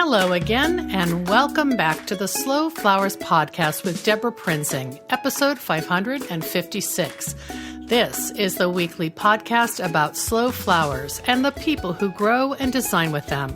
Hello again, and welcome back to the Slow Flowers podcast with Deborah Prinzing, episode 556. This is the weekly podcast about slow flowers and the people who grow and design with them.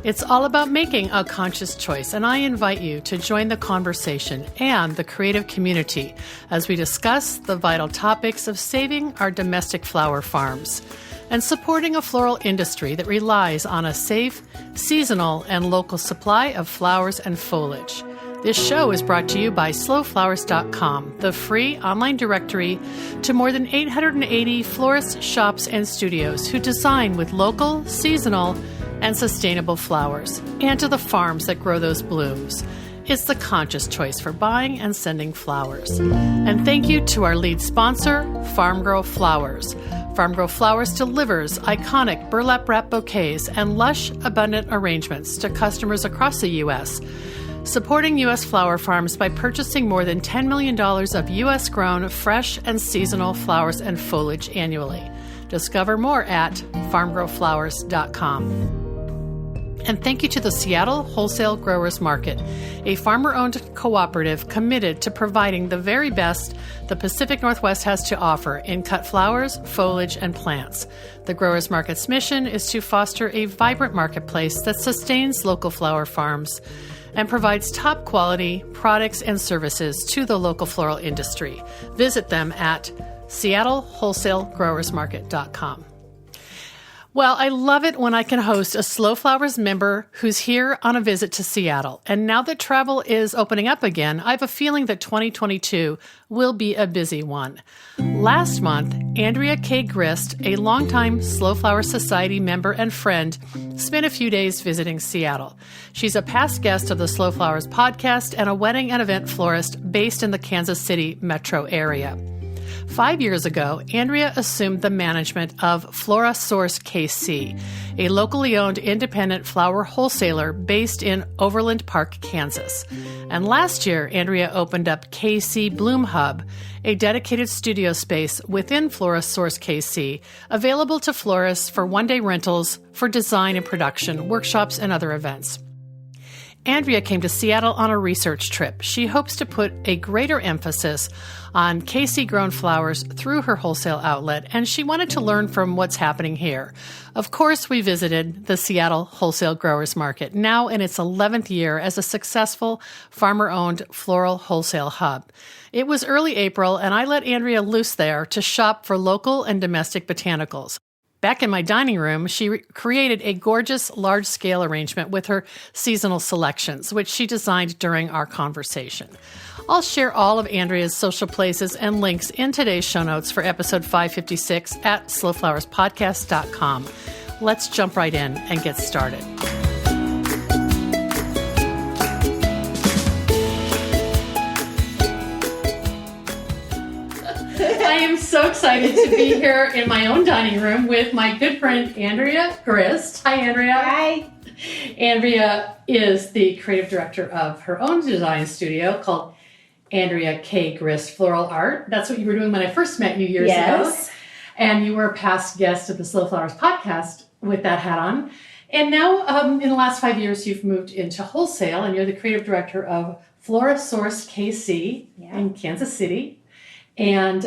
It's all about making a conscious choice, and I invite you to join the conversation and the creative community as we discuss the vital topics of saving our domestic flower farms and supporting a floral industry that relies on a safe, seasonal, and local supply of flowers and foliage. This show is brought to you by slowflowers.com, the free online directory to more than 880 florists, shops, and studios who design with local, seasonal, and sustainable flowers, and to the farms that grow those blooms. It's the conscious choice for buying and sending flowers. And thank you to our lead sponsor, Farm Girl Flowers. Farm Girl Flowers delivers iconic burlap wrap bouquets and lush, abundant arrangements to customers across the U.S., supporting U.S. flower farms by purchasing more than $10 million of U.S.-grown, fresh, and seasonal flowers and foliage annually. Discover more at farmgirlflowers.com. And thank you to the Seattle Wholesale Growers Market, a farmer-owned cooperative committed to providing the very best the Pacific Northwest has to offer in cut flowers, foliage, and plants. The Growers Market's mission is to foster a vibrant marketplace that sustains local flower farms and provides top-quality products and services to the local floral industry. Visit them at seattlewholesalegrowersmarket.com. Well, I love it when I can host a Slow Flowers member who's here on a visit to Seattle. And now that travel is opening up again, I have a feeling that 2022 will be a busy one. Last month, Andrea K. Grist, a longtime Slow Flower Society member and friend, spent a few days visiting Seattle. She's a past guest of the Slow Flowers podcast and a wedding and event florist based in the Kansas City metro area. 5 years ago, Andrea assumed the management of Florasource KC, a locally owned independent flower wholesaler based in Overland Park, Kansas. And last year, Andrea opened up KC Bloom Hub, a dedicated studio space within Florasource KC, available to florists for one-day rentals for design and production, workshops, and other events. Andrea came to Seattle on a research trip. She hopes to put a greater emphasis on KC-grown flowers through her wholesale outlet, and she wanted to learn from what's happening here. Of course, we visited the Seattle Wholesale Growers Market, now in its 11th year as a successful farmer-owned floral wholesale hub. It was early April, and I let Andrea loose there to shop for local and domestic botanicals. Back in my dining room, she created a gorgeous large-scale arrangement with her seasonal selections, which she designed during our conversation. I'll share all of Andrea's social places and links in today's show notes for episode 556 at slowflowerspodcast.com. Let's jump right in and get started. I am so excited to be here in my own dining room with my good friend, Andrea Grist. Hi, Andrea. Hi. Andrea is the creative director of her own design studio called Andrea K. Grist Floral Art. That's what you were doing when I first met you years ago. And you were a past guest of the Slow Flowers podcast with that hat on. And now, in the last 5 years, you've moved into wholesale, and you're the creative director of Florasource KC in Kansas City. And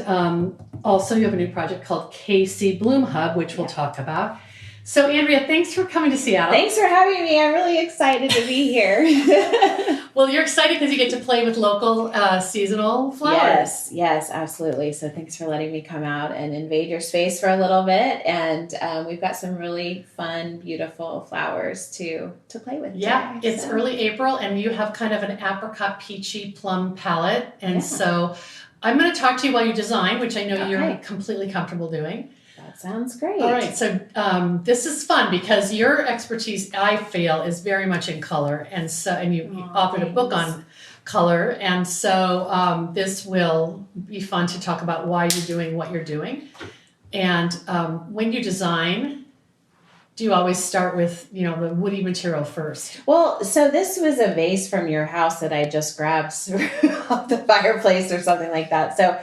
also you have a new project called KC Bloom Hub, which we'll talk about. So, Andrea, thanks for coming to Seattle. Thanks for having me. I'm really excited to be here. Well, you're excited because you get to play with local seasonal flowers. Yes, absolutely. So thanks for letting me come out and invade your space for a little bit. And we've got some really fun, beautiful flowers to play with. Yeah, today, it's early April, and you have kind of an apricot peachy plum palette. And so I'm going to talk to you while you design, which I know you're completely comfortable doing. That sounds great. All right, so this is fun because your expertise, I feel, is very much in color, and you authored a book on color, and so this will be fun to talk about why you're doing what you're doing. And when you design, do you always start with the woody material first? Well, so this was a vase from your house that I just grabbed off the fireplace or something like that. So.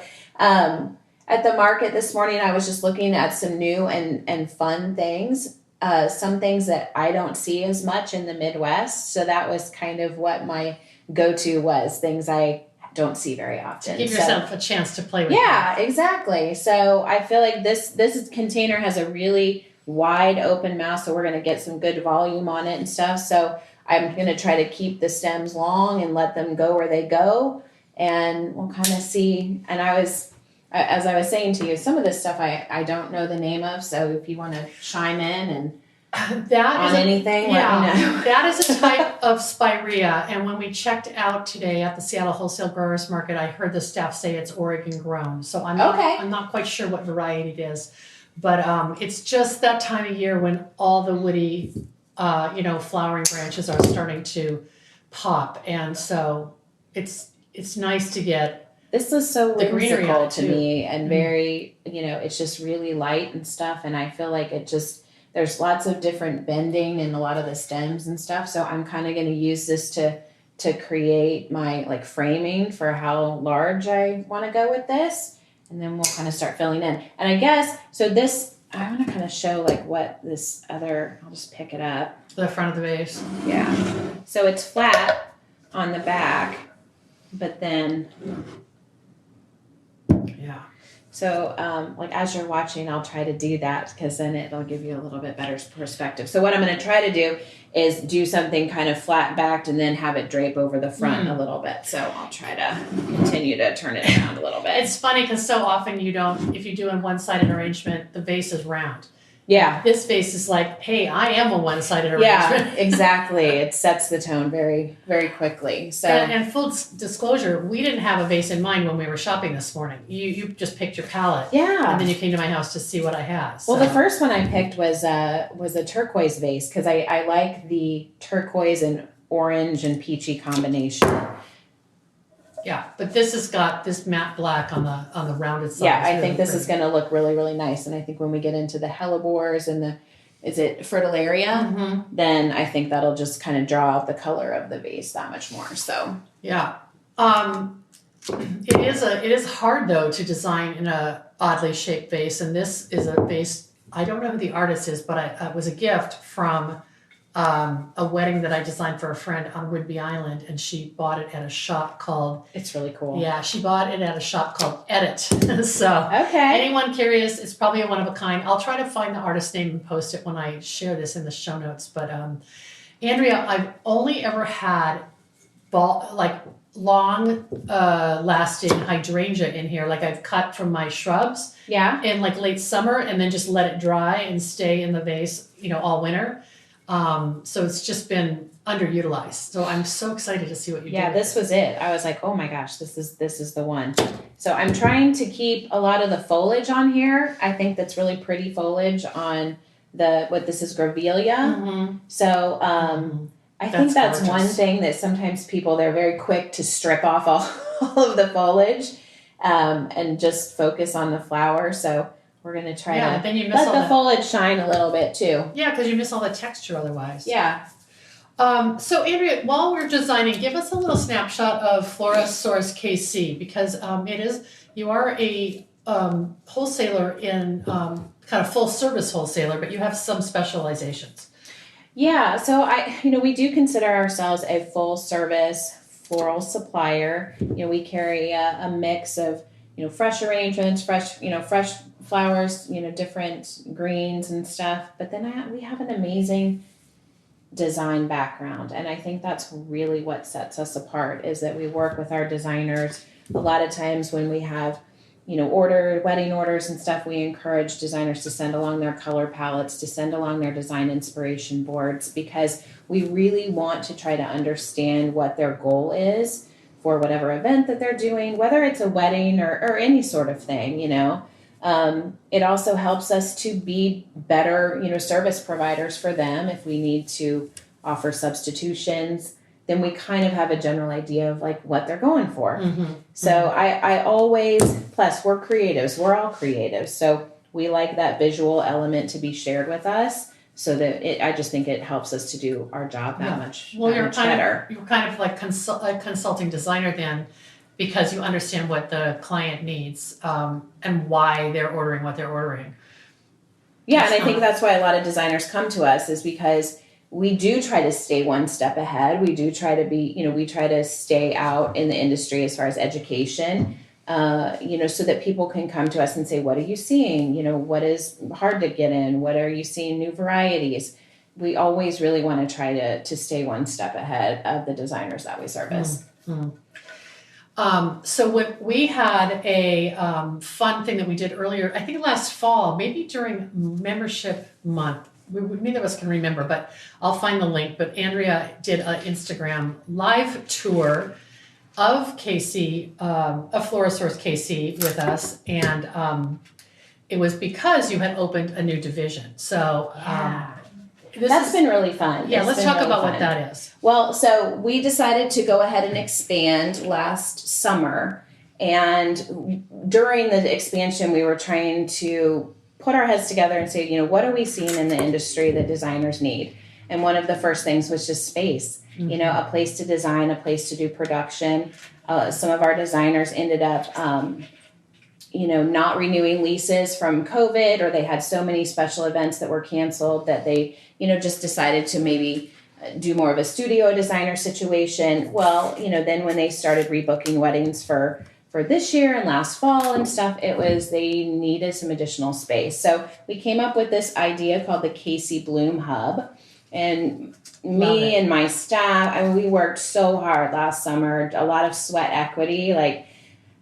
At the market this morning, I was just looking at some new and fun things some things that I don't see as much in the Midwest. So that was kind of what my go-to was, things I don't see very often. Give yourself a chance to play with Yeah, exactly. So I feel like this container has a really wide open mouth, so we're going to get some good volume on it and stuff. So I'm going to try to keep the stems long and let them go where they go, and we'll kind of see. And as I was saying to you, some of this stuff I don't know the name of, so if you want to chime in and anything, let me know. That is a type of spirea, and when we checked out today at the Seattle Wholesale Growers Market, I heard the staff say it's Oregon grown. So I'm not quite sure what variety it is, but it's just that time of year when all the woody, flowering branches are starting to pop, and so it's nice to get. This is so whimsical to me and very, it's just really light and stuff. And I feel like there's lots of different bending in a lot of the stems and stuff. So I'm kind of going to use this to create my like framing for how large I want to go with this. And then we'll kind of start filling in. And I guess, so this, I want to kind of show like what this other, I'll just pick it up. The front of the vase. Yeah. So it's flat on the back, but then... Yeah. So, like as you're watching, I'll try to do that because then it'll give you a little bit better perspective. So what I'm going to try to do is do something kind of flat backed and then have it drape over the front a little bit. So I'll try to continue to turn it around a little bit. It's funny because so often if you do a one-sided arrangement, the vase is round. Yeah. This vase is like, hey, I am a one-sided arrangement. Yeah, exactly. It sets the tone very, very quickly. So and full disclosure, we didn't have a vase in mind when we were shopping this morning. You just picked your palette. Yeah. And then you came to my house to see what I had. So. Well, the first one I picked was a turquoise vase because I like the turquoise and orange and peachy combination. Yeah, but this has got this matte black on the rounded side. Yeah, I think this is going to look really, really nice. And I think when we get into the hellebores and is it fritillaria, then I think that'll just kind of draw out the color of the vase that much more. So yeah, it is hard though to design in a oddly shaped vase, and this is a vase. I don't know who the artist is, but it was a gift from a wedding that I designed for a friend on Whidbey Island, and she bought it at a shop called... It's really cool. Yeah, she bought it at a shop called Edit. So okay. Anyone curious, it's probably a one of a kind. I'll try to find the artist's name and post it when I share this in the show notes. But Andrea, I've only ever had long lasting hydrangea in here, like I've cut from my shrubs in like late summer and then just let it dry and stay in the vase, all winter. So it's just been underutilized. So I'm so excited to see what you do. Yeah, this was it. I was like, oh my gosh, this is the one. So I'm trying to keep a lot of the foliage on here. I think that's really pretty foliage on this is grevillea. Mm-hmm. So I think that's gorgeous. One thing that sometimes they're very quick to strip off all of the foliage and just focus on the flower. So we're going to try to then you let the foliage shine a little bit too. Yeah, because you miss all the texture otherwise. Yeah. So Andrea, while we're designing, give us a little snapshot of Florasource KC, because you are a wholesaler in kind of full service wholesaler, but you have some specializations. Yeah, so we do consider ourselves a full service floral supplier. We carry a mix of fresh arrangements, fresh flowers, different greens and stuff. But then we have an amazing design background, and I think that's really what sets us apart is that we work with our designers. A lot of times when we have wedding orders and stuff, we encourage designers to send along their color palettes, to send along their design inspiration boards, because we really want to try to understand what their goal is for whatever event that they're doing, whether it's a wedding or any sort of thing, It also helps us to be better, service providers for them. If we need to offer substitutions, then we kind of have a general idea of like what they're going for. Mm-hmm. So I always, plus we're creatives, we're all creatives. So we like that visual element to be shared with us so that I just think it helps us to do our job that much better. You're kind of like a consulting designer then, because you understand what the client needs and why they're ordering what they're ordering. Yeah, and I think that's why a lot of designers come to us, is because we do try to stay one step ahead. We do try to be, we try to stay out in the industry as far as education, so that people can come to us and say, what are you seeing? What is hard to get in? What are you seeing, new varieties? We always really want to try to stay one step ahead of the designers that we service. Mm-hmm. So when we had a fun thing that we did earlier, I think last fall, maybe during membership month, neither of us can remember, but I'll find the link. But Andrea did an Instagram live tour of KC, of Florasource KC with us, and it was because you had opened a new division. So that's been really fun. Yeah, let's talk about what that is. Well, so we decided to go ahead and expand last summer. And during the expansion, we were trying to put our heads together and say, what are we seeing in the industry that designers need? And one of the first things was just space, Mm-hmm. A place to design, a place to do production. Some of our designers ended up, not renewing leases from COVID, or they had so many special events that were canceled that they, just decided to maybe do more of a studio designer situation. Well, then when they started rebooking weddings for this year and last fall and stuff, they needed some additional space. So we came up with this idea called the KC Bloom Hub. And me and my staff, we worked so hard last summer, a lot of sweat equity, like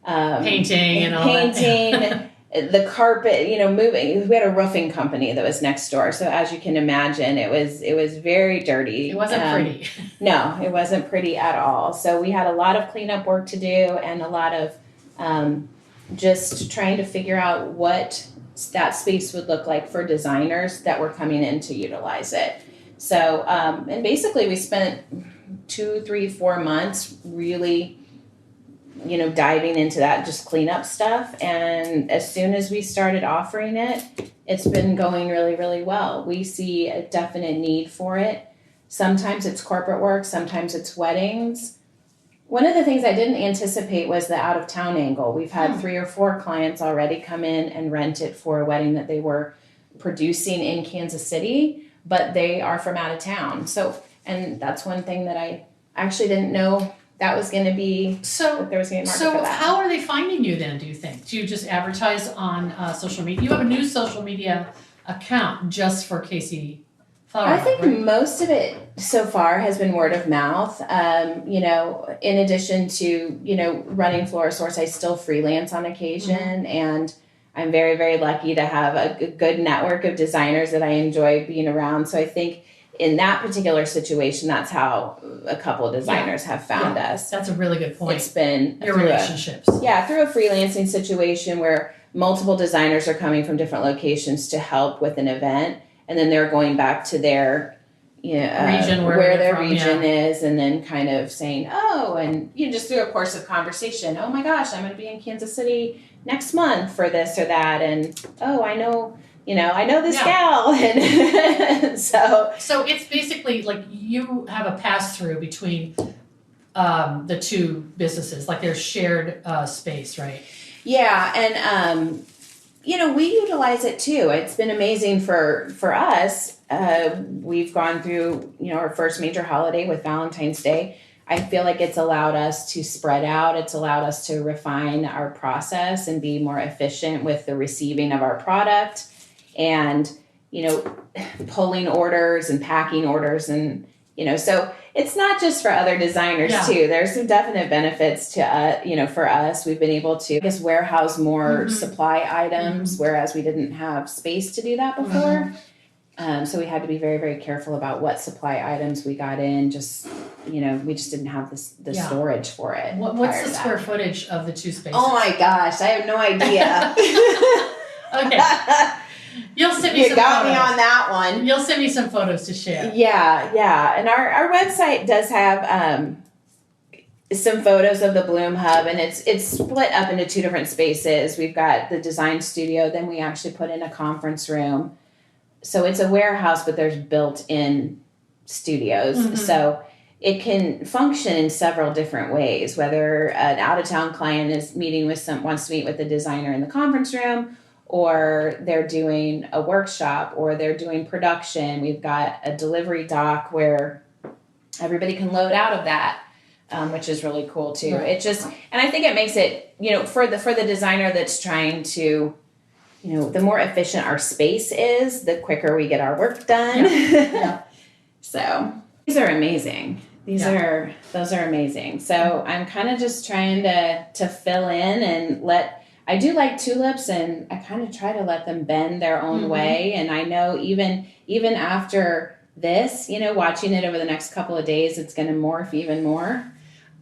painting and all that. The carpet, moving. We had a roofing company that was next door. So as you can imagine, it was very dirty. It wasn't pretty. No, it wasn't pretty at all. So we had a lot of cleanup work to do, and a lot of just trying to figure out what that space would look like for designers that were coming in to utilize it. So, and basically we spent 2, 3, 4 months really, diving into that, just cleanup stuff. And as soon as we started offering it, it's been going really, really well. We see a definite need for it. Sometimes it's corporate work, sometimes it's weddings. One of the things I didn't anticipate was the out of town angle. We've had 3 or 4 clients already come in and rent it for a wedding that they were producing in Kansas City, but they are from out of town. So, and that's one thing that I actually didn't know that was going to be, that there was going to be a market for that. How are they finding you then, do you think? Do you just advertise on social media? You have a new social media account just for KC Flower. I think right? most of it so far has been word of mouth. In addition to, running Florasource, I still freelance on occasion, and I'm very, very lucky to have a good network of designers that I enjoy being around. So I think in that particular situation, that's how a couple of designers have found us. That's a really good point. It's been your relationships. Through a freelancing situation where multiple designers are coming from different locations to help with an event, and then they're going back to their region where their region is, and then kind of saying, and just through a course of conversation, oh my gosh, I'm going to be in Kansas City next month for this or that, and I know this gal, and so it's basically like you have a pass through between the two businesses, like there's shared space, right? Yeah, and we utilize it too. It's been amazing for us. We've gone through our first major holiday with Valentine's Day. I feel like it's allowed us to spread out. It's allowed us to refine our process and be more efficient with the receiving of our product, and pulling orders and packing orders, and so it's not just for other designers too. There's some definite benefits to for us. We've been able to warehouse more supply items, whereas we didn't have space to do that before. So we had to be very, very careful about what supply items we got in. Just we just didn't have the storage for it. What's the square footage of the two spaces? Oh my gosh, I have no idea. Okay. You'll send me some photos. You got me on that one. You'll send me some photos to share. Yeah. And our website does have some photos of the Bloom Hub, and it's split up into 2 different spaces. We've got the design studio, then we actually put in a conference room. So it's a warehouse, but there's built-in studios. So it can function in several different ways, whether an out-of-town client wants to meet with the designer in the conference room, or they're doing a workshop, or they're doing production. We've got a delivery dock where everybody can load out of that, which is really cool too. Right. It just, and I think it makes it, for the designer that's trying to, the more efficient our space is, the quicker we get our work done. Yeah. So these are amazing. Those are amazing. So I'm kind of just trying to fill in and I do like tulips, and I kind of try to let them bend their own way. And I know even after this, watching it over the next couple of days, it's going to morph even more.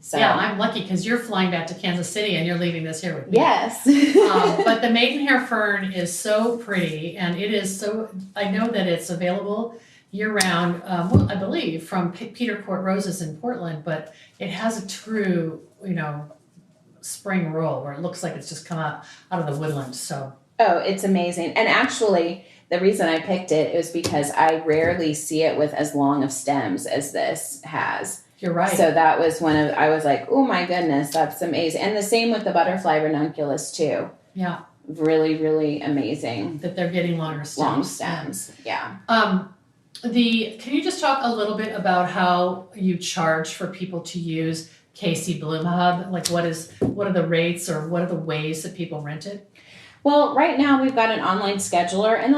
So yeah, I'm lucky because you're flying back to Kansas City and you're leaving this here with me. Yes. But the maidenhair fern is so pretty, and it is so, I know that it's available year-round, I believe, from Peter Court Roses in Portland, but it has a true, spring roll where it looks like it's just come out of the woodland. So it's amazing. And actually, the reason I picked it is because I rarely see it with as long of stems as this has. You're right. So that was I was like, oh my goodness, that's amazing. And the same with the butterfly ranunculus too. Yeah. Really, really amazing. That they're getting longer stems. Long stems, yeah. Can you just talk a little bit about how you charge for people to use KC Bloom Hub? Like what are the rates, or what are the ways that people rent it? Well, right now we've got an online scheduler, and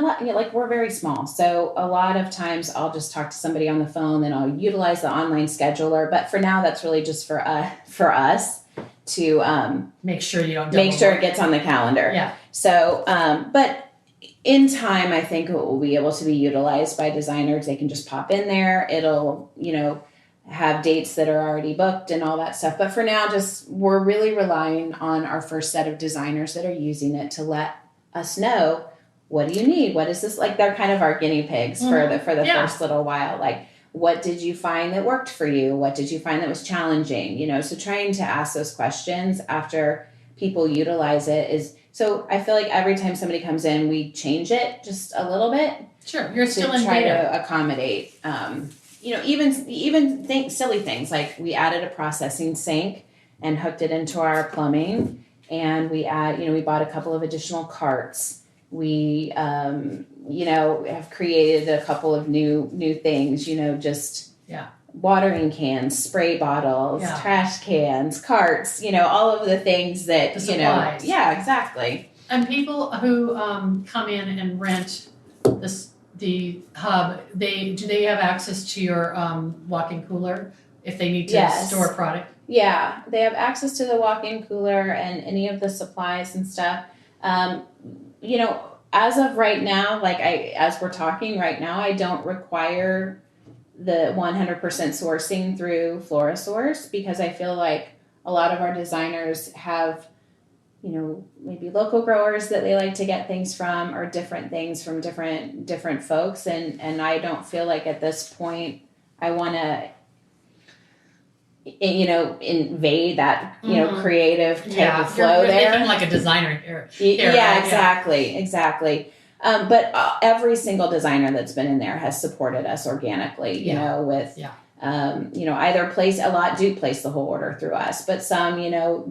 we're very small. So a lot of times I'll just talk to somebody on the phone, and I'll utilize the online scheduler. But for now, that's really just for us to make sure it gets on the calendar. Yeah. So, but in time, I think it will be able to be utilized by designers. They can just pop in there. It'll, have dates that are already booked and all that stuff. But for now, we're really relying on our first set of designers that are using it to let us know, what do you need? What is this? Like, they're kind of our guinea pigs for the first little while. Like, what did you find that worked for you? What did you find that was challenging? So trying to ask those questions after people utilize it is, so I feel like every time somebody comes in, we change it just a little bit. Sure, you're still to in try beta. to accommodate, even silly things like we added a processing sink and hooked it into our plumbing, and we bought a couple of additional carts. We have created a couple of new things. Watering cans, spray bottles, trash cans, carts. All of the things that the supplies. Yeah, exactly. And people who come in and rent the hub, do they have access to your walk-in cooler if they need to store product? Yeah, they have access to the walk-in cooler and any of the supplies and stuff. As of right now, as we're talking right now, I don't require the 100% sourcing through Florasource, because I feel like a lot of our designers have maybe local growers that they like to get things from, or different things from different folks. And I don't feel like at this point I want to, invade that, creative type of flow you're there. thinking like a designer here. Yeah, exactly. But every single designer that's been in there has supported us organically, either a lot do place the whole order through us, but some,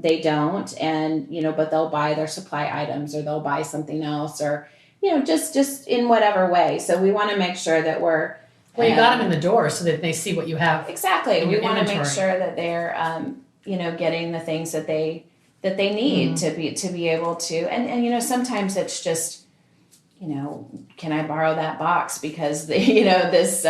they don't, and, but they'll buy their supply items, or they'll buy something else, or, just in whatever way. So we want to make sure that we're, you got them in the door so that they see what you have. Exactly. We want to make sure that they're, getting the things that they need to be able to, and, sometimes it's just, can I borrow that box because this,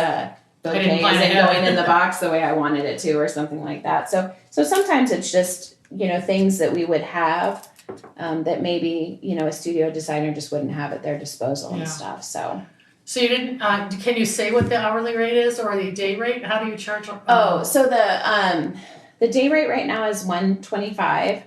bouquet isn't going in the box the way I wanted it to, or something like that. So sometimes it's just, things that we would have, that maybe, a studio designer just wouldn't have at their disposal and stuff. So you didn't, can you say what the hourly rate is, or the day rate? How do you charge? So the day rate right now is $125,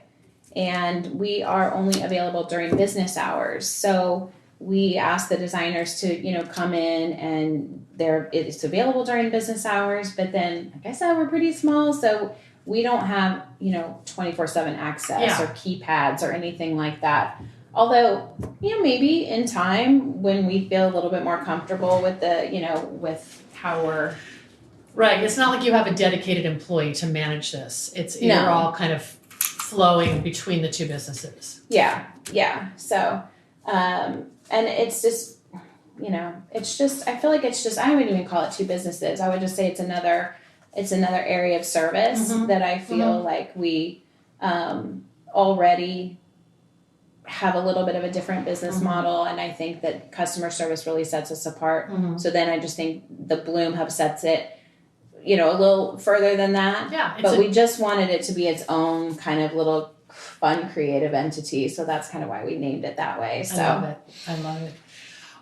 and we are only available during business hours. So we ask the designers to, come in, and it's available during business hours. But then, like I said, we're pretty small, so we don't have, 24/7 access or keypads or anything like that. Although, maybe in time when we feel a little bit more comfortable with with how we're... Right. It's not like you have a dedicated employee to manage this. You're all kind of flowing between the two businesses. Yeah. So... And it's just, I feel like it's just, I wouldn't even call it two businesses. I would just say it's another area of service that I feel like we already have a little bit of a different business model. And I think that customer service really sets us apart. So then I just think the Bloom Hub sets it, a little further than that. Yeah. But we just wanted it to be its own kind of little fun creative entity. So that's kind of why we named it that way. So I love it.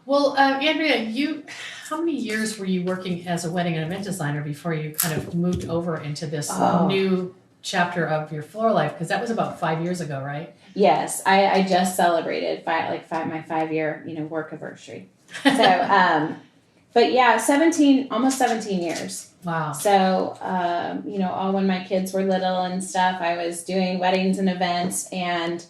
Well, Andrea, how many years were you working as a wedding and event designer before you kind of moved over into this new chapter of your floral life? Because that was about 5 years ago, right? Yes, I just celebrated my 5-year work anniversary. So, but yeah, almost 17 years. Wow. So, all when my kids were little and stuff, I was doing weddings and events, and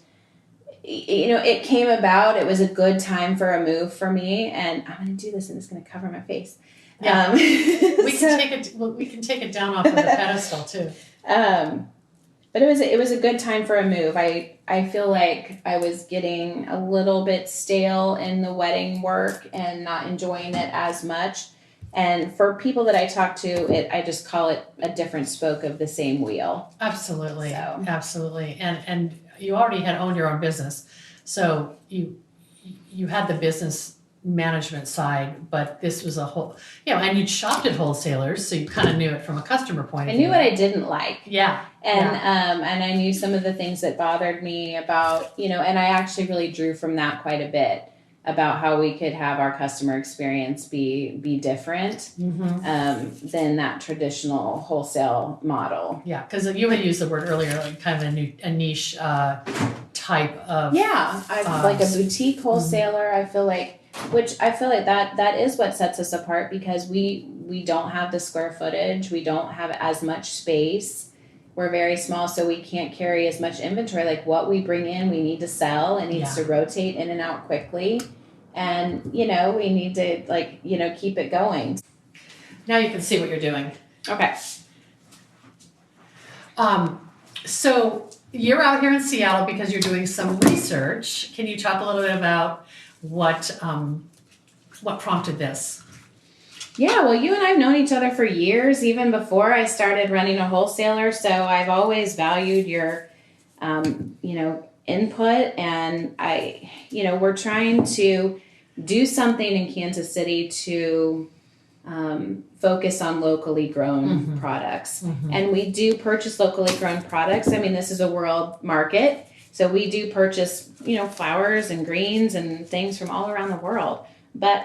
it came about. It was a good time for a move for me, and I'm going to do this, and it's going to cover my face. Yeah. We can take it down off of the pedestal too. But it was a good time for a move. I feel like I was getting a little bit stale in the wedding work and not enjoying it as much. And for people that I talk to, I just call it a different spoke of the same wheel. Absolutely. So. Absolutely. And you already had owned your own business. So you had the business management side, but this was a whole, and you'd shopped at wholesalers, so you kind of knew it from a customer point of view. I knew what I didn't like. Yeah. And I knew some of the things that bothered me about, and I actually really drew from that quite a bit about how we could have our customer experience be different than that traditional wholesale model. Yeah, because you had used the word earlier, like kind of a niche type of... Yeah, like a boutique wholesaler, I feel like that is what sets us apart, because we don't have the square footage, we don't have as much space. We're very small, so we can't carry as much inventory. Like what we bring in, we need to sell. It needs to rotate in and out quickly. And, we need to, keep it going. Now you can see what you're doing. Okay. So you're out here in Seattle because you're doing some research. Can you talk a little bit about what prompted this? Yeah, well, you and I have known each other for years, even before I started running a wholesaler. So I've always valued your, input. And we're trying to do something in Kansas City to focus on locally grown products. And we do purchase locally grown products. I mean, this is a world market. So we do purchase, flowers and greens and things from all around the world. But,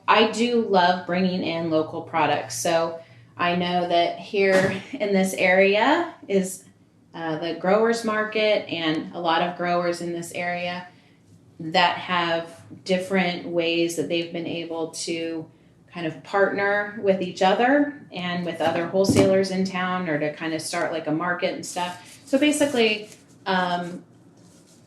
I do love bringing in local products. So I know that here in this area is the growers market, and a lot of growers in this area that have different ways that they've been able to kind of partner with each other and with other wholesalers in town, or to kind of start like a market and stuff. So basically,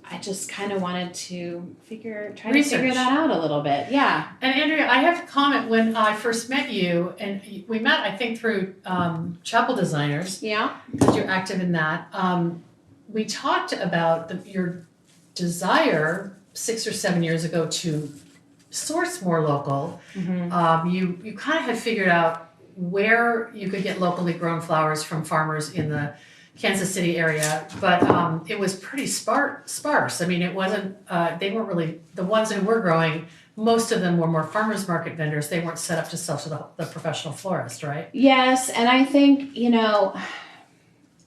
I just kind of wanted to try to figure that out a little bit. Yeah. And Andrea, I have to comment, when I first met you, and we met, I think, through Chapel Designers. Yeah. Because you're active in that. We talked about your desire 6 or 7 years ago to source more local. You kind of had figured out where you could get locally grown flowers from farmers in the Kansas City area, but it was pretty sparse. I mean, it wasn't, they weren't really, the ones who were growing, most of them were more farmers market vendors. They weren't set up to sell to the professional florist, right? Yes, and I think,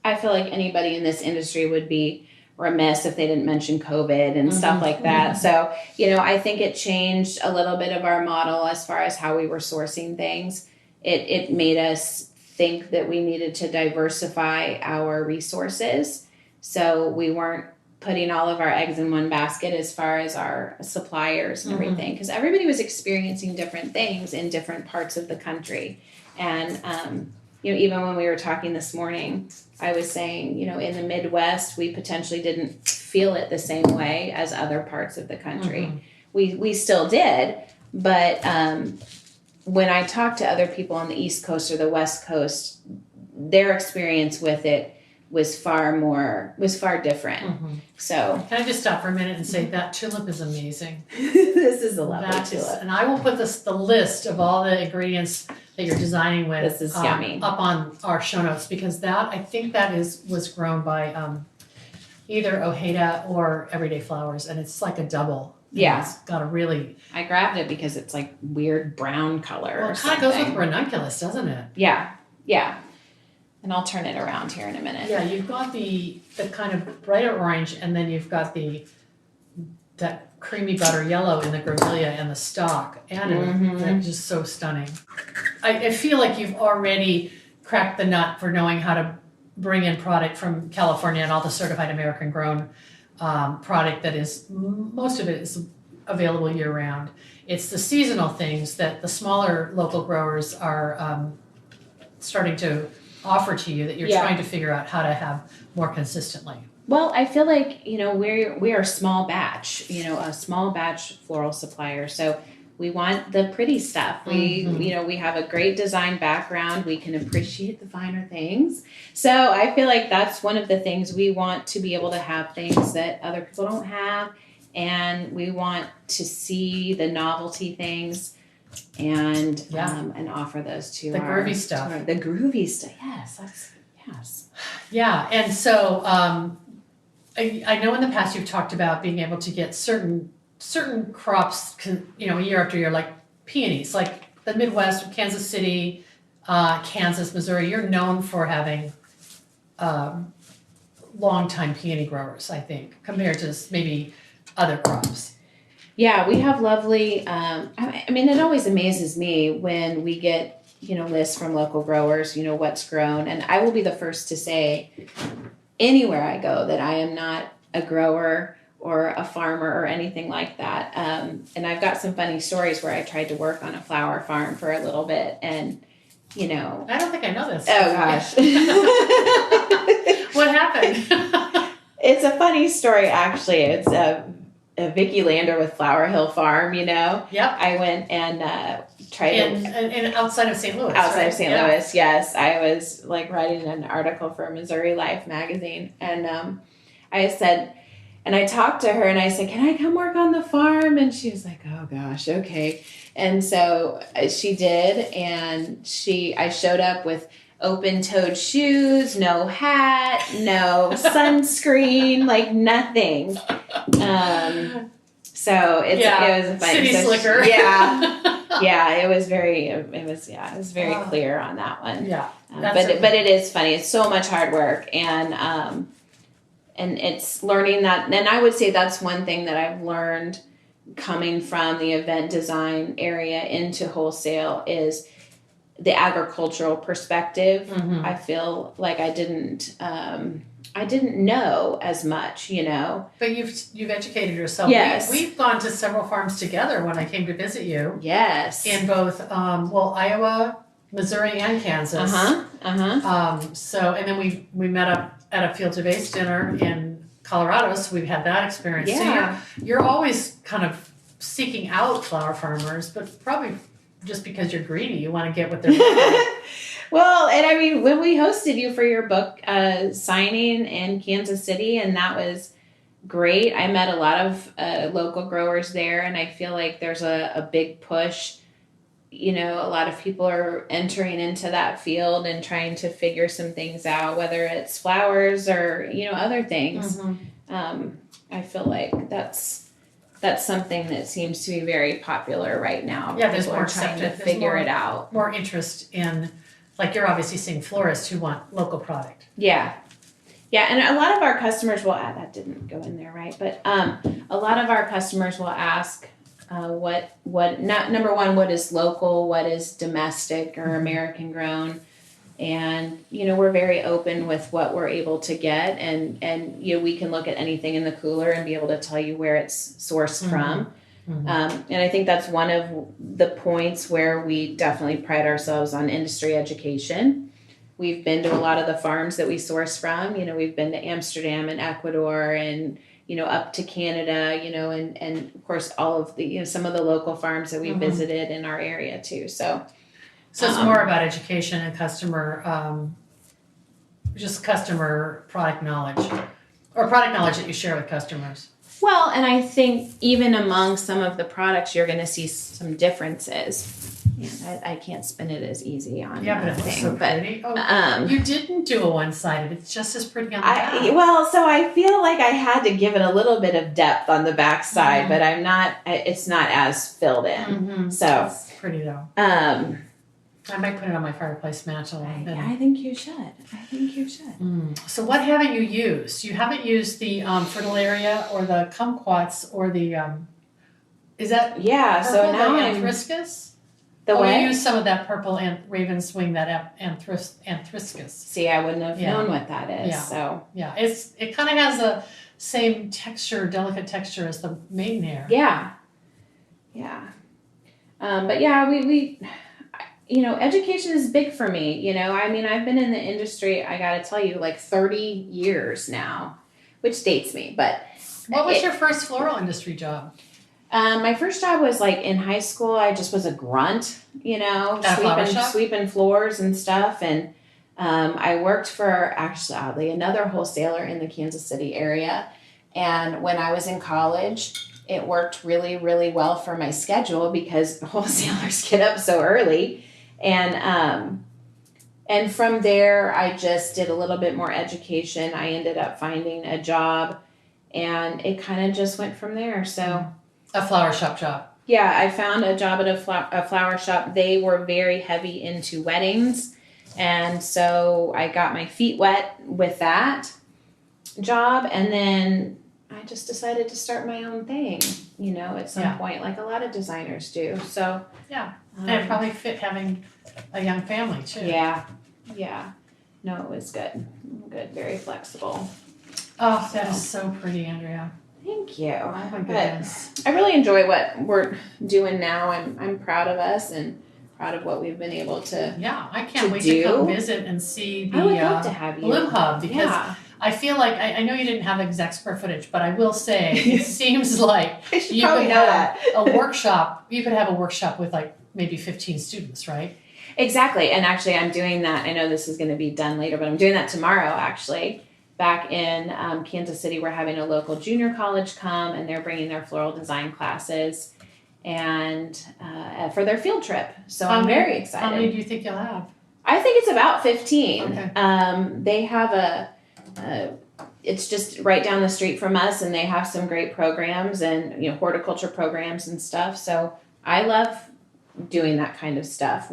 I feel like anybody in this industry would be remiss if they didn't mention COVID and stuff like that. So, I think it changed a little bit of our model as far as how we were sourcing things. It made us think that we needed to diversify our resources, so we weren't putting all of our eggs in one basket as far as our suppliers and everything, because everybody was experiencing different things in different parts of the country. And even when we were talking this morning, I was saying, in the Midwest, we potentially didn't feel it the same way as other parts of the country. We still did, but when I talk to other people on the East Coast or the West Coast, their experience with it was far different. Mm-hmm. So can I just stop for a minute and say that tulip is amazing. this is a lovely tulip. And I will put the list of all the ingredients that you're designing with. This is yummy. Up on our show notes, because I think that was grown by either Ojeda or Everyday Flowers, and it's like a double. Yeah. It's got a really... I grabbed it because it's like weird brown color. Well, it kind of goes with ranunculus, doesn't it? Yeah. Yeah. And I'll turn it around here in a minute. Yeah, you've got the kind of brighter orange, and then you've got that creamy butter yellow in the grevillea and the stalk. And it's just so stunning. I feel like you've already cracked the nut for knowing how to bring in product from California and all the certified American grown product that is, most of it is available year round. It's the seasonal things that the smaller local growers are starting to offer to you that you're trying to figure out how to have more consistently. Well, I feel like, we are a small batch floral supplier. So we want the pretty stuff. We have a great design background. We can appreciate the finer things. So I feel like that's one of the things we want to be able to have things that other people don't have. And we want to see the novelty things and offer those to the groovy stuff. The groovy stuff. Yes. Yeah. And so I know in the past you've talked about being able to get certain crops, year after year, like peonies, like the Midwest, Kansas City, Kansas, Missouri. You're known for having long-time peony growers, I think, compared to maybe other crops. Yeah, we have lovely, it always amazes me when we get, lists from local growers, what's grown. And I will be the first to say anywhere I go that I am not a grower or a farmer or anything like that. And I've got some funny stories where I tried to work on a flower farm for a little bit and, I don't think I know this. Oh, gosh. What happened? It's a funny story, actually. It's a Vicki Lander with Flower Hill Farm, Yep. I went and tried and outside of St. Louis. Outside of St. Louis, yes. I was writing an article for Missouri Life magazine, and I said, and I talked to her and I said, "Can I come work on the farm?" And she was like, "Oh gosh, okay." And so she did, and I showed up with open-toed shoes, no hat, no sunscreen, nothing. So it was a funny city slicker. Yeah, it was very clear on that one. Yeah, but it is funny. It's so much hard work, and it's learning that. And I would say that's one thing that I've learned coming from the event design area into wholesale is the agricultural perspective. Mm-hmm. I feel like I didn't know as much, But you've educated yourself. Yes. We've gone to several farms together when I came to visit you. Yes. In both, Iowa, Missouri, and Kansas. So, and then we met up at a Fields of Ace dinner in Colorado, so we've had that experience. Yeah. So you're always kind of seeking out flower farmers, but probably just because you're greedy, you want to get what they're doing. Well, and when we hosted you for your book signing in Kansas City, and that was great. I met a lot of local growers there, and I feel like there's a big push. A lot of people are entering into that field and trying to figure some things out, whether it's flowers or, other things. Mm-hmm. I feel like that's something that seems to be very popular right now. Yeah, there's People more are trying to acceptance. figure it out. More interest in, you're obviously seeing florists who want local product. Yeah. Yeah, and a lot of our customers will add, that didn't go in there, right? But a lot of our customers will ask number one, what is local, what is domestic or American grown? And, we're very open with what we're able to get. And we can look at anything in the cooler and be able to tell you where it's sourced from. Mm-hmm. And I think that's one of the points where we definitely pride ourselves on industry education. We've been to a lot of the farms that we source from. We've been to Amsterdam and Ecuador and, up to Canada, and of course all of the, some of the local farms that we visited in our area too. So it's more about education and customer just customer product knowledge, or product knowledge that you share with customers? Well, and I think even among some of the products, you're going to see some differences. Yeah, I can't spin it as easy on but it looks so pretty. You didn't do a one-sided. It's just as pretty on the back. So I feel like I had to give it a little bit of depth on the back side, but I'm not. It's not as filled in. So it's pretty though. I might put it on my fireplace mantle. I think you should. So what haven't you used? You haven't used the Fritillaria or the kumquats or the is that so now the anthriscus? You use some of that purple raven's wing, that anthriscus. See, I wouldn't have known what that is. Yeah. So it kind of has the same texture, delicate texture as the maidenhair. Yeah. But we education is big for me. I've been in the industry, I got to tell you, like 30 years now, which dates me. But what was your first floral industry job? My first job was like in high school. I just was a grunt, sweeping floors and stuff. And I worked for, actually, oddly, another wholesaler in the Kansas City area. And when I was in college, it worked really, really well for my schedule because wholesalers get up so early. And from there, I just did a little bit more education. I ended up finding a job, and it kind of just went from there. So a flower shop job. Yeah, I found a job at a flower shop. They were very heavy into weddings, and so I got my feet wet with that job, and then I just decided to start my own thing, at some point, like a lot of designers do. So and it probably fit having a young family too. Yeah. No, it was good, very flexible. Oh, that is so pretty, Andrea. Thank you. Oh my goodness. I really enjoy what we're doing now. I'm proud of us and proud of what we've been able to. Yeah, I can't wait to come visit and see the I would love to have you. Bloom Hub, because I feel like I know you didn't have exact square footage, but I will say it seems like you could have a workshop. You could have a workshop with like maybe 15 students, right? Exactly. And actually, I'm doing that. I know this is going to be done later, but I'm doing that tomorrow, actually. Back in Kansas City, we're having a local junior college come, and they're bringing their floral design classes and for their field trip. So I'm very excited. How many do you think you'll have? I think it's about 15. Okay. They have it's just right down the street from us, and they have some great programs and horticulture programs and stuff. So I love doing that kind of stuff.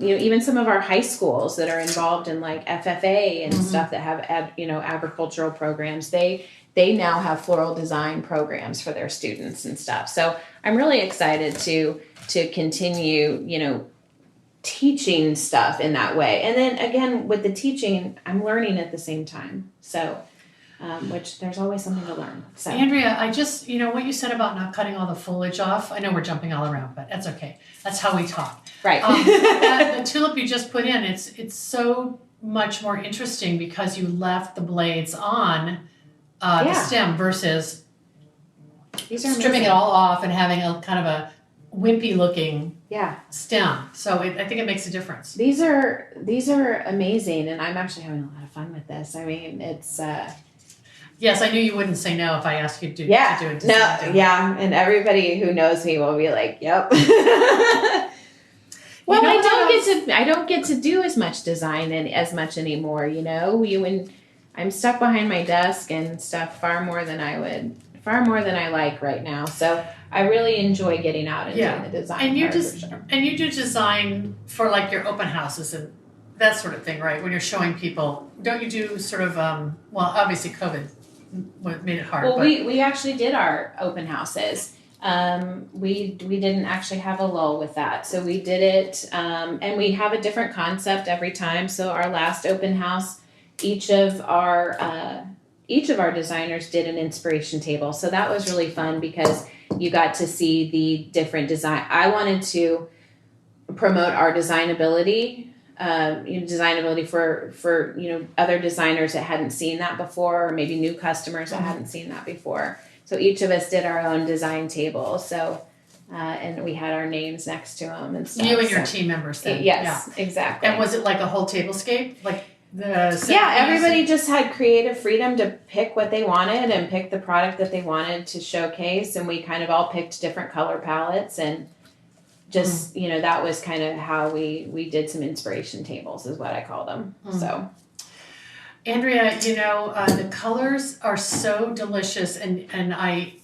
Even some of our high schools that are involved in like FFA and stuff that have agricultural programs, they now have floral design programs for their students and stuff. So I'm really excited to continue teaching stuff in that way. And then again, with the teaching, I'm learning at the same time. So which there's always something to learn. So Andrea, I just, what you said about not cutting all the foliage off, I know we're jumping all around, but that's okay. That's how we talk. Right. The tulip you just put in, it's so much more interesting because you left the blades on the stem versus stripping it all off and having a kind of a wimpy looking stem. So I think it makes a difference. These are amazing, and I'm actually having a lot of fun with this. I mean, it's yes, I knew you wouldn't say no if I asked you to do it. And everybody who knows me will be like, "Yep." Well, I don't get to do as much design and as much anymore. When I'm stuck behind my desk and stuff far more than I like right now. So I really enjoy getting out and doing the design. And you do design for like your open houses and that sort of thing, right? When you're showing people, don't you do sort of obviously COVID made it hard. Well, we actually did our open houses. We didn't actually have a lull with that, so we did it, and we have a different concept every time. So our last open house, each of our designers did an inspiration table. So that was really fun because you got to see the different design. I wanted to promote our designability. Designability for other designers that hadn't seen that before, or maybe new customers that hadn't seen that before. So each of us did our own design table. So and we had our names next to them and stuff. You and your team members then. Yes, exactly. And was it like a whole tablescape? Like everybody just had creative freedom to pick what they wanted and pick the product that they wanted to showcase, and we kind of all picked different color palettes, and just that was kind of how we did some inspiration tables, is what I call them. So Andrea, the colors are so delicious, and I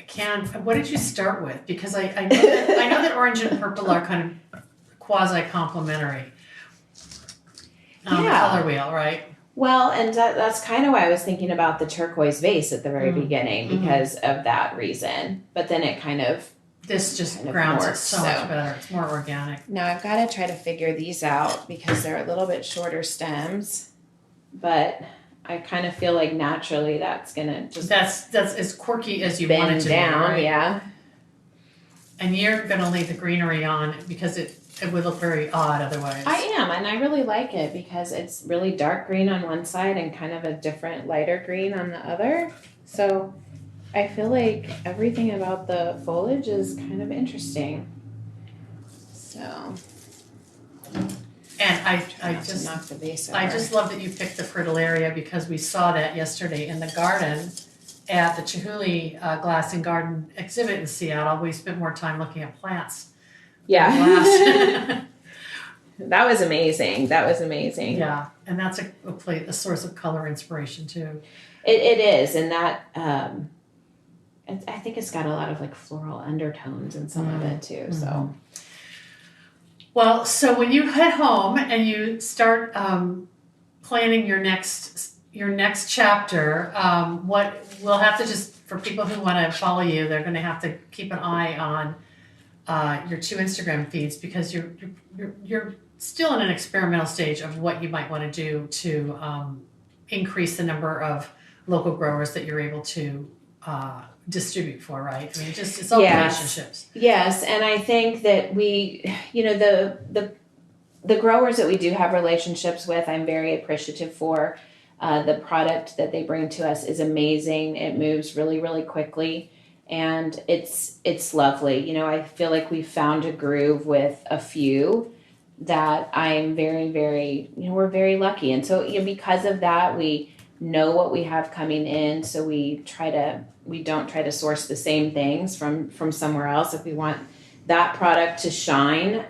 can't. What did you start with? Because I know that orange and purple are kind of quasi complementary. The color wheel, right? Well, and that's kind of why I was thinking about the turquoise vase at the very beginning, because of that reason. But then it kind of this just grounds it so much better. It's more organic. Now I've got to try to figure these out because they're a little bit shorter stems, but I kind of feel like naturally that's gonna just that's as quirky as you want it to down, be, right? Yeah. And you're gonna leave the greenery on because it would look very odd otherwise. I am, and I really like it because it's really dark green on one side and kind of a different lighter green on the other. So I feel like everything about the foliage is kind of interesting. So. And I just knock the vase over. I just love that you picked the fritillaria because we saw that yesterday in the garden at the Chihuly Glass and Garden exhibit in Seattle. We spent more time looking at plants. Yeah. That was amazing. Yeah, and that's a source of color inspiration too. It is, and that I think it's got a lot of like floral undertones in some of it too. So. Well, so when you head home and you start planning your next chapter, what we'll have to just, for people who want to follow you, they're going to have to keep an eye on your 2 Instagram feeds, because you're still in an experimental stage of what you might want to do to increase the number of local growers that you're able to distribute for, right? I mean, it's all relationships. Yes, and I think that we, the growers that we do have relationships with, I'm very appreciative for. The product that they bring to us is amazing. It moves really, really quickly, and it's lovely. I feel like we found a groove with a few that I'm very, very, we're very lucky. And so, because of that, we know what we have coming in, so we don't try to source the same things from somewhere else if we want that product to shine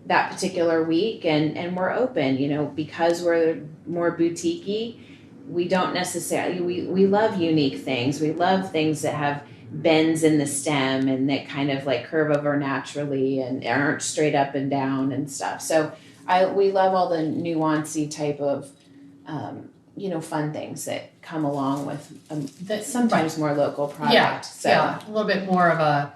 that particular week, and we're open, because we're more boutique-y. We don't necessarily, we love unique things. We love things that have bends in the stem and that kind of like curve over naturally and aren't straight up and down and stuff. So we love all the nuancy type of fun things that come along with that sometimes more local product. Yeah, a little bit more of a,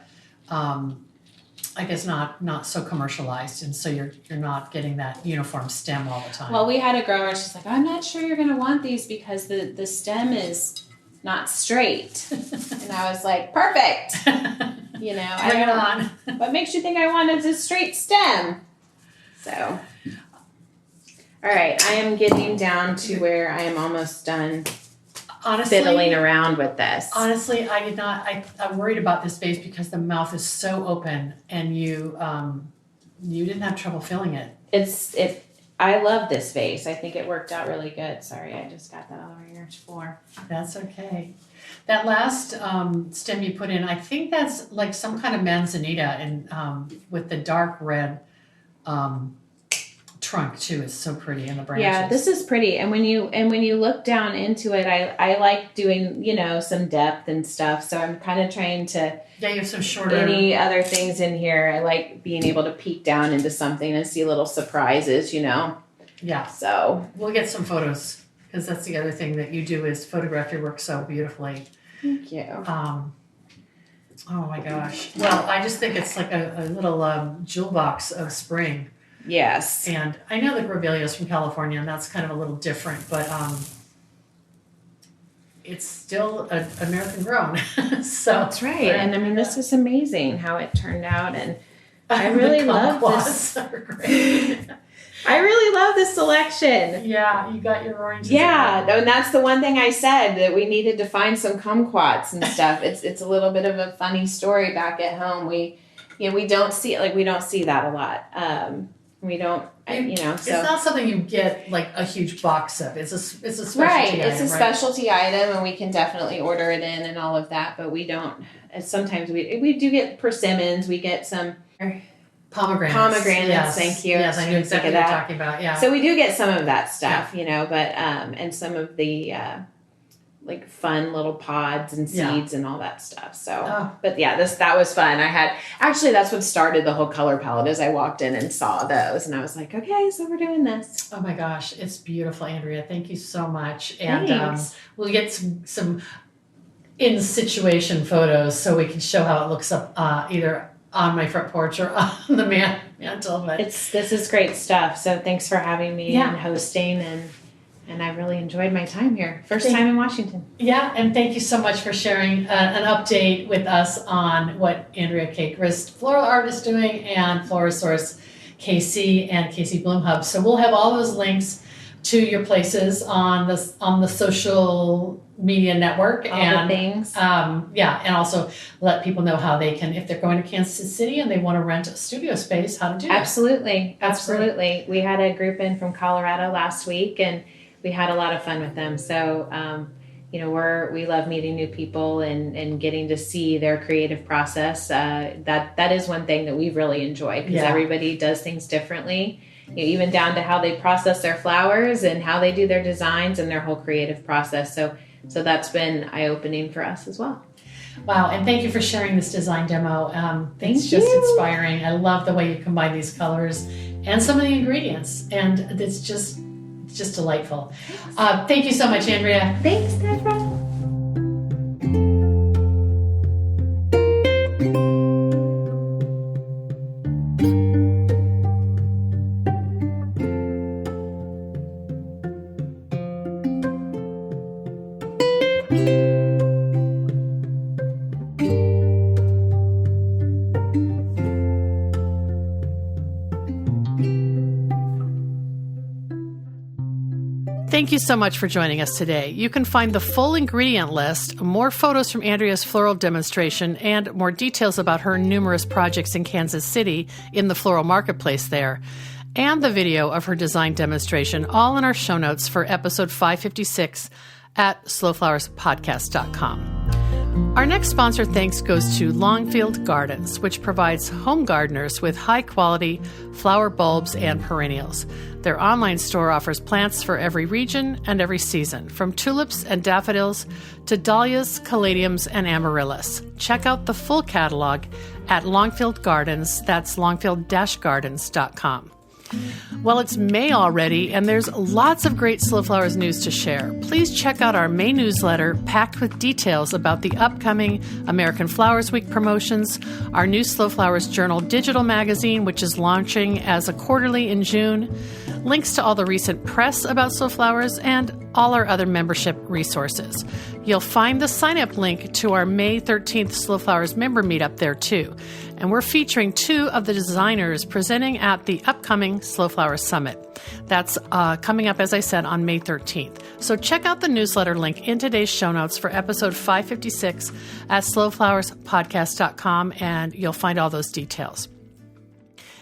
I guess not so commercialized, and so you're not getting that uniform stem all the time. Well, we had a grower, she's like, I'm not sure you're going to want these because the stem is not straight. And I was like, perfect. Bring it on. What makes you think I wanted a straight stem? So. All right, I am getting down to where I am almost done fiddling around with this. Honestly, I'm worried about this vase because the mouth is so open, and you didn't have trouble filling it. I love this vase. I think it worked out really good. Sorry, I just got that all over your floor. That's okay. That last stem you put in, I think that's like some kind of manzanita, and with the dark red trunk too. It's so pretty in the branches. Yeah, this is pretty. And when you look down into it, I like doing some depth and stuff. So I'm kind of trying to. Yeah, you have some shorter. Any other things in here? I like being able to peek down into something and see little surprises. Yeah. So we'll get some photos, because that's the other thing that you do is photograph your work so beautifully. Thank you. Oh my gosh. Well, I just think it's like a little jewel box of spring. Yes. And I know the Grevillea is from California, and that's kind of a little different, but it's still American grown. So that's right. And I mean, this is amazing how it turned out, and I really love this. Are great. I really love this selection. Yeah, you got your oranges. Yeah, and that's the one thing I said, that we needed to find some kumquats and stuff. It's a little bit of a funny story back at home. We don't see that a lot. We don't. So it's not something you get like a huge box of. It's a specialty right. item, It's a specialty item, and we can definitely order it in and all of that. But we don't. Sometimes we do get persimmons. We get some pomegranates. Yes. Thank you. Yes, I knew exactly what you're talking about. Yeah. So we do get some of that stuff, but and some of the like fun little pods and seeds and all that stuff. So, but yeah, that was fun. That's what started the whole color palette. As I walked in and saw those, and I was like, okay, so we're doing this. Oh my gosh, it's beautiful, Andrea. Thank you so much. And we'll get some in situation photos so we can show how it looks up either on my front porch or on the mantle. But this is great stuff. So thanks for having me and hosting, and I really enjoyed my time here. First time in Washington. Yeah, and thank you so much for sharing an update with us on what Andrea K, Grist Floral Art is doing, and Florasource KC and KC Bloom Hub. So we'll have all those links to your places on the social media network all the things. And also let people know how they can, if they're going to Kansas City and they want to rent a studio space, how to do Absolutely. We had a group in from Colorado last week, and we had a lot of fun with them. So we love meeting new people and getting to see their creative process. That is one thing that we really enjoy, because everybody does things differently. Even down to how they process their flowers and how they do their designs and their whole creative process. So that's been eye-opening for us as well. Wow, and thank you for sharing this design demo. It's just inspiring. I love the way you combine these colors and some of the ingredients, and it's just delightful. Thank you so much, Andrea. Thanks, Deborah. Thank you so much for joining us today. You can find the full ingredient list, more photos from Andrea's floral demonstration, and more details about her numerous projects in Kansas City in the floral marketplace there, and the video of her design demonstration, all in our show notes for episode 556 at slowflowerspodcast.com. Our next sponsor thanks goes to Longfield Gardens, which provides home gardeners with high-quality flower bulbs and perennials. Their online store offers plants for every region and every season, from tulips and daffodils to dahlias, caladiums, and amaryllis. Check out the full catalog at Longfield Gardens. That's longfield-gardens.com. Well, it's May already, and there's lots of great Slow Flowers news to share. Please check out our May newsletter, packed with details about the upcoming American Flowers Week promotions, our new Slow Flowers Journal digital magazine, which is launching as a quarterly in June, links to all the recent press about Slow Flowers, and all our other membership resources. You'll find the sign-up link to our May 13th Slow Flowers member meetup there, too. And we're featuring two of the designers presenting at the upcoming Slow Flowers Summit. That's coming up, as I said, on May 13th. So check out the newsletter link in today's show notes for episode 556 at slowflowerspodcast.com, and you'll find all those details.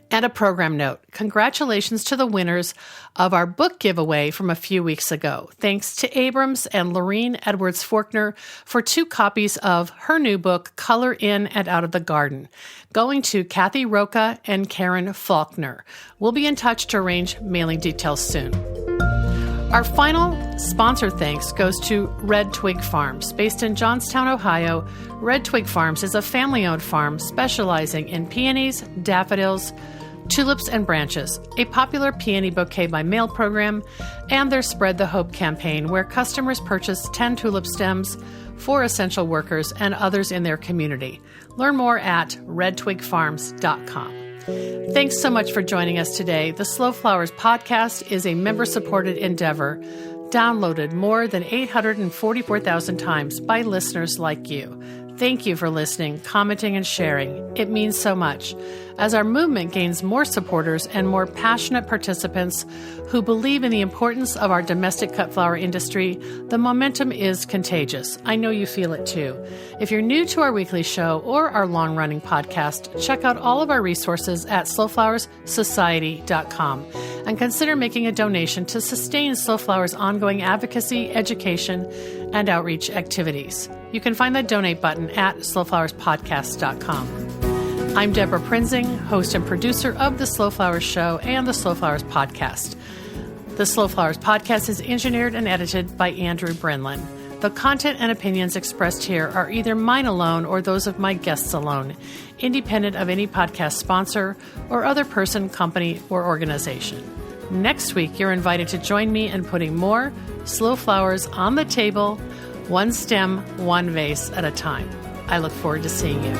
And a program note, congratulations to the winners of our book giveaway from a few weeks ago. Thanks to Abrams and Lorene Edwards Faulkner for 2 copies of her new book, Color In and Out of the Garden, going to Kathy Roca and Karen Faulkner. We'll be in touch to arrange mailing details soon. Our final sponsor thanks goes to Red Twig Farms. Based in Johnstown, Ohio, Red Twig Farms is a family-owned farm specializing in peonies, daffodils, tulips, and branches, a popular peony bouquet by mail program, and their Spread the Hope campaign, where customers purchase 10 tulip stems for essential workers and others in their community. Learn more at redtwigfarms.com. Thanks so much for joining us today. The Slow Flowers podcast is a member-supported endeavor, downloaded more than 844,000 times by listeners like you. Thank you for listening, commenting, and sharing. It means so much. As our movement gains more supporters and more passionate participants who believe in the importance of our domestic cut flower industry, the momentum is contagious. I know you feel it too. If you're new to our weekly show or our long-running podcast, check out all of our resources at slowflowerssociety.com and consider making a donation to sustain Slow Flower's ongoing advocacy, education, and outreach activities. You can find the donate button at slowflowerspodcast.com. I'm Deborah Prinzing, host and producer of The Slow Flowers Show and The Slow Flowers Podcast. The Slow Flowers Podcast is engineered and edited by Andrew Brenlin. The content and opinions expressed here are either mine alone or those of my guests alone, independent of any podcast sponsor or other person, company, or organization. Next week, you're invited to join me in putting more slow flowers on the table, one stem, one vase at a time. I look forward to seeing you.